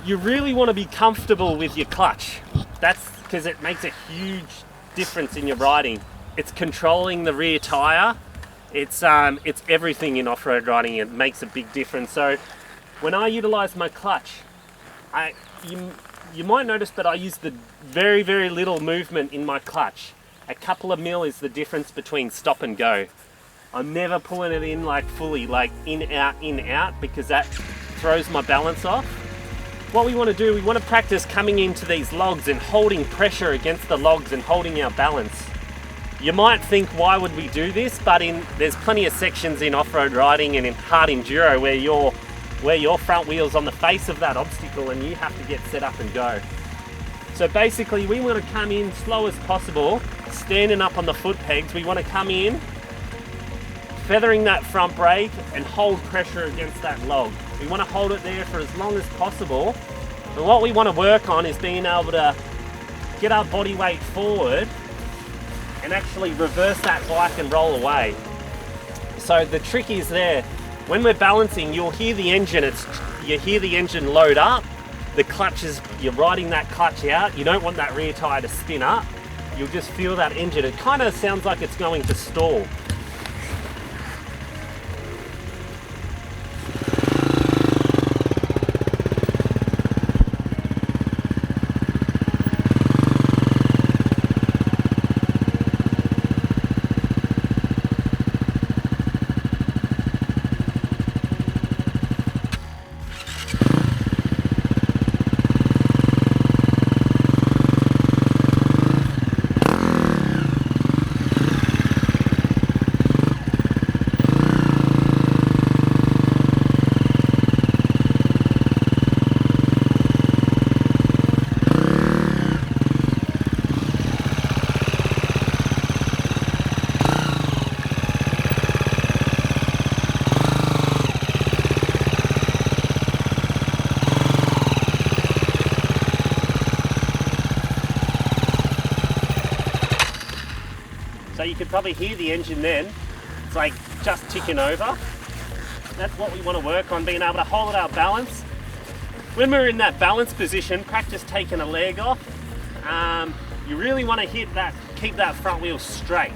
you really want to be comfortable with your clutch. That's because it makes a huge difference in your riding. It's controlling the rear tire. It's everything in off-road riding. It makes a big difference. So when I utilize my clutch, you might notice that I use the very, very little movement in my clutch. A couple of mil is the difference between stop and go. I'm never pulling it in like fully, like in, out, because that throws my balance off. What we want to do, we want to practice coming into these logs and holding pressure against the logs and holding our balance. You might think, why would we do this? But there's plenty of sections in off-road riding and in hard enduro where your front wheel's on the face of that obstacle and you have to get set up and go. So basically we want to come in slow as possible, standing up on the foot pegs. We want to come in, feathering that front brake and hold pressure against that log. We want to hold it there for as long as possible. And what we want to work on is being able to get our body weight forward and actually reverse that bike and roll away. So the trick is there. When we're balancing, you'll hear the engine. You hear the engine load up. The clutch is, you're riding that clutch out. You don't want that rear tire to spin up. You'll just feel that engine. It kind of sounds like it's going to stall. So you could probably hear the engine then. It's like just ticking over. That's what we want to work on, being able to hold our balance. When we're in that balance position, practice taking a leg off. You really want to keep that front wheel straight.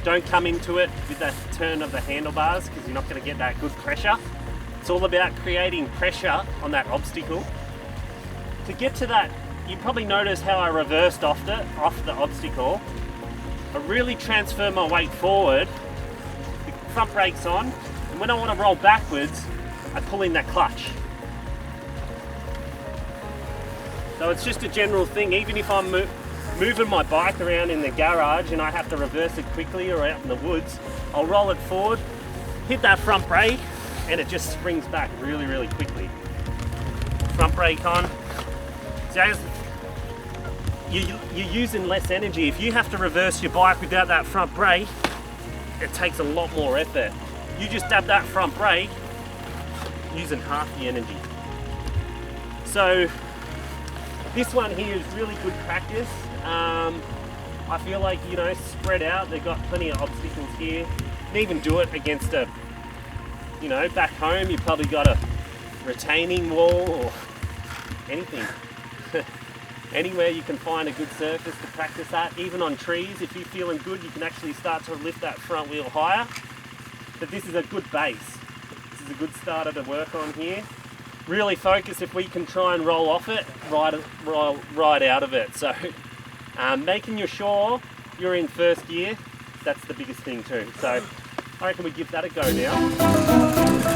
Don't come into it with that turn of the handlebars because you're not going to get that good pressure. It's all about creating pressure on that obstacle. To get to that, you probably notice how I reversed off the obstacle. I really transfer my weight forward, the front brake's on, and when I want to roll backwards, I pull in that clutch. So it's just a general thing. Even if I'm moving my bike around in the garage and I have to reverse it quickly or out in the woods, I'll roll it forward, hit that front brake, and it just springs back really, really quickly. Front brake on. So you're using less energy. If you have to reverse your bike without that front brake, it takes a lot more effort. You just dab that front brake using half the energy. So this one here is really good practice. I feel like, spread out. They've got plenty of obstacles here. You can even do it against back home you've probably got a retaining wall or anything. Anywhere you can find a good surface to practice that, even on trees. If you're feeling good, you can actually start to lift that front wheel higher. But this is a good base. This is a good starter to work on here. Really focus if we can try and roll off it, ride out of it. So making sure you're in first gear, that's the biggest thing too. So I reckon we give that a go now.